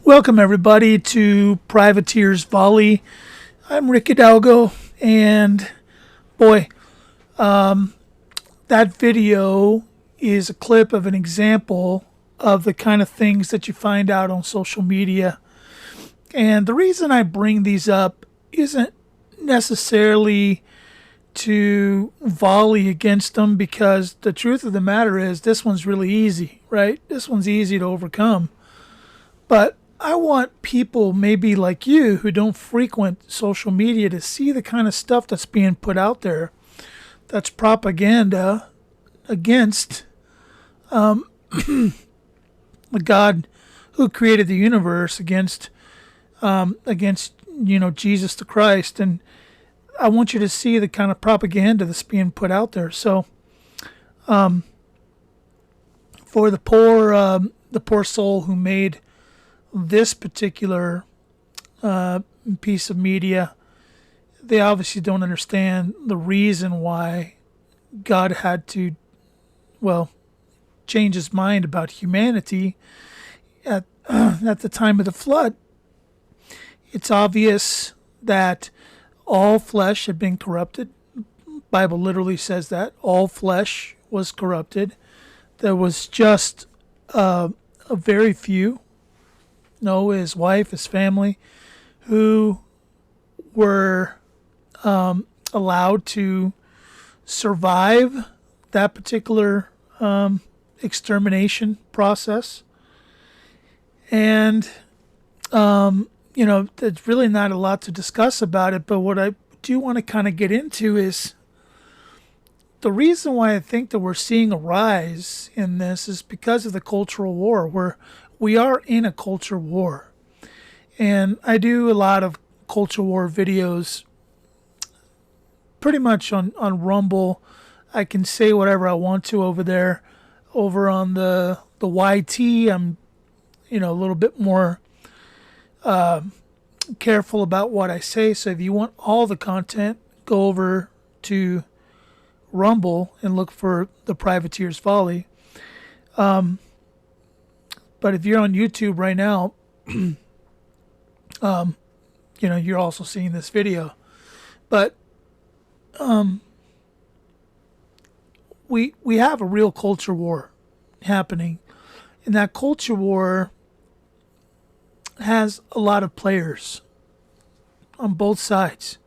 Welcome, everybody, to Privateer's Volley. I'm Rick Hidalgo, and boy, that video is a clip of an example of the kind of things that you find out on social media. And the reason I bring these up isn't necessarily to volley against them, because the truth of the matter is this one's really easy, right? This one's easy to overcome. But I want people maybe like you who don't frequent social media to see the kind of stuff that's being put out there that's propaganda against the God who created the universe, against Jesus the Christ. And I want you to see the kind of propaganda that's being put out there. So for the poor soul who made this particular piece of media, they obviously don't understand the reason why God had to, change his mind about humanity at the time of the flood. It's obvious that all flesh had been corrupted. The Bible literally says that all flesh was corrupted. There was just a very few, Noah, his wife, his family, who were allowed to survive that particular extermination process. And, there's really not a lot to discuss about it, but what I do want to kind of get into is the reason why I think that we're seeing a rise in this is because of the cultural war, where we are in a culture war. And I do a lot of culture war videos pretty much on Rumble. I can say whatever I want to over there. Over on the YT, I'm a little bit more careful about what I say. So if you want all the content, go over to Rumble and look for the Privateer's Volley. But if you're on YouTube right now, you're also seeing this video. But we have a real culture war happening. And that culture war has a lot of players on both sides.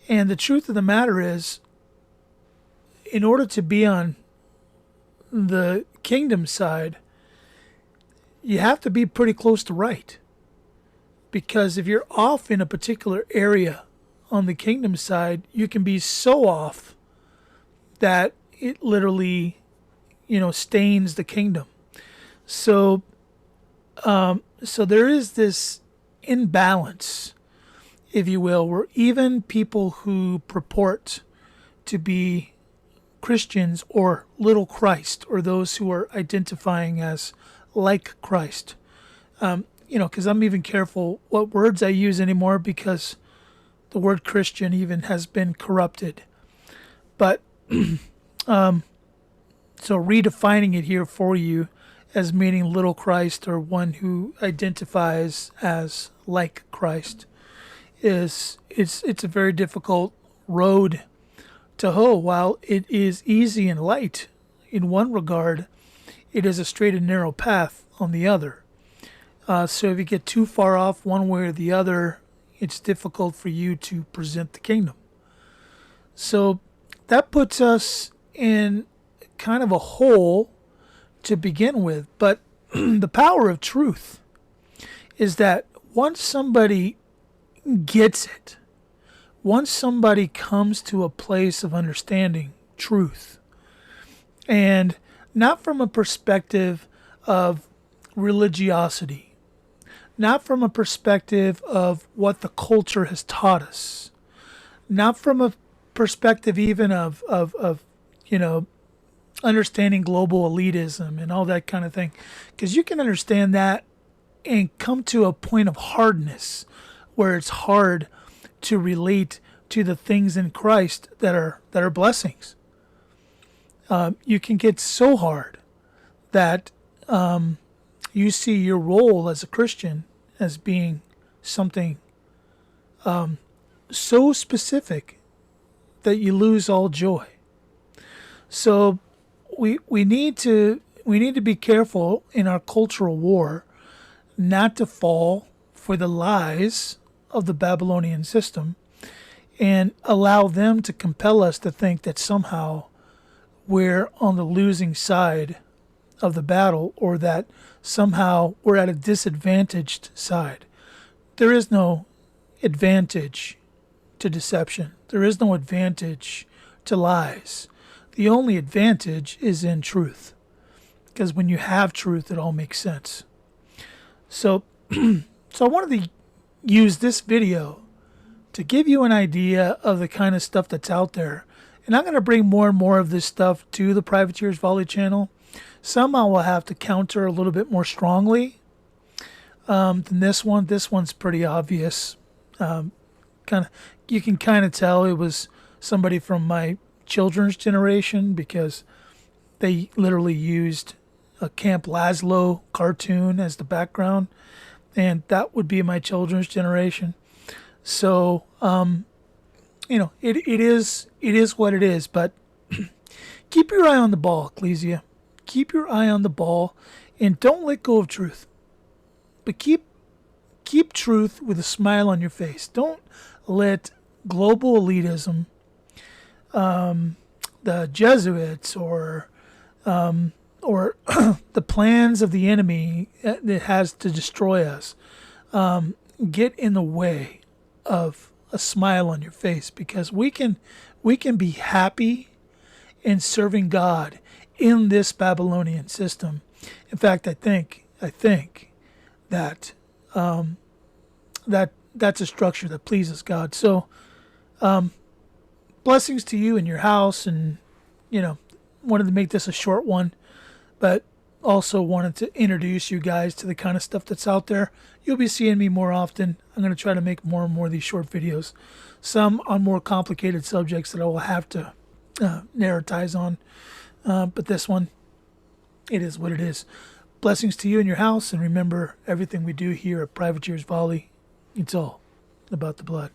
And the truth of the matter is, in order to be on the kingdom side, you have to be pretty close to right. Because if you're off in a particular area on the kingdom side, you can be so off that it literally, stains the kingdom. So there is this imbalance, if you will, where even people who purport to be Christians or little Christ, or those who are identifying as like Christ, because I'm even careful what words I use anymore, because the word Christian even has been corrupted. But so redefining it here for you as meaning little Christ, or one who identifies as like Christ, it's a very difficult road to hoe. While it is easy and light in one regard, it is a straight and narrow path on the other. So if you get too far off one way or the other, it's difficult for you to present the kingdom. So that puts us in kind of a hole to begin with. But the power of truth is that once somebody gets it, once somebody comes to a place of understanding truth, and not from a perspective of religiosity, not from a perspective of what the culture has taught us, not from a perspective even of understanding global elitism and all that kind of thing, because you can understand that and come to a point of hardness where it's hard to relate to the things in Christ that are blessings. You can get so hard that you see your role as a Christian as being something so specific that you lose all joy. So we need to be careful in our cultural war not to fall for the lies of the Babylonian system and allow them to compel us to think that somehow we're on the losing side of the battle, or that somehow we're at a disadvantaged side. There is no advantage to deception. There is no advantage to lies. The only advantage is in truth, because when you have truth, it all makes sense. So, so I wanted to use this video to give you an idea of the kind of stuff that's out there. And I'm going to bring more and more of this stuff to the Privateers Volley channel. Some I will have to counter a little bit more strongly than this one. This one's pretty obvious. You can kind of tell it was somebody from my children's generation, because they literally used a Camp Laszlo cartoon as the background, and that would be my children's generation. So, it is what it is. But keep your eye on the ball, Ecclesia. Keep your eye on the ball, and don't let go of truth. But keep truth with a smile on your face. Don't let global elitism, the Jesuits, or the plans of the enemy that has to destroy us get in the way of a smile on your face, because we can be happy in serving God in this Babylonian system. In fact, I think that that's a structure that pleases God. So blessings to you and your house, and wanted to make this a short one, but also wanted to introduce you guys to the kind of stuff that's out there. You'll be seeing me more often. I'm going to try to make more and more of these short videos, some on more complicated subjects that I will have to narratize on. But this one, it is what it is. Blessings to you and your house, and remember, everything we do here at Privateers Volley, it's all about the blood.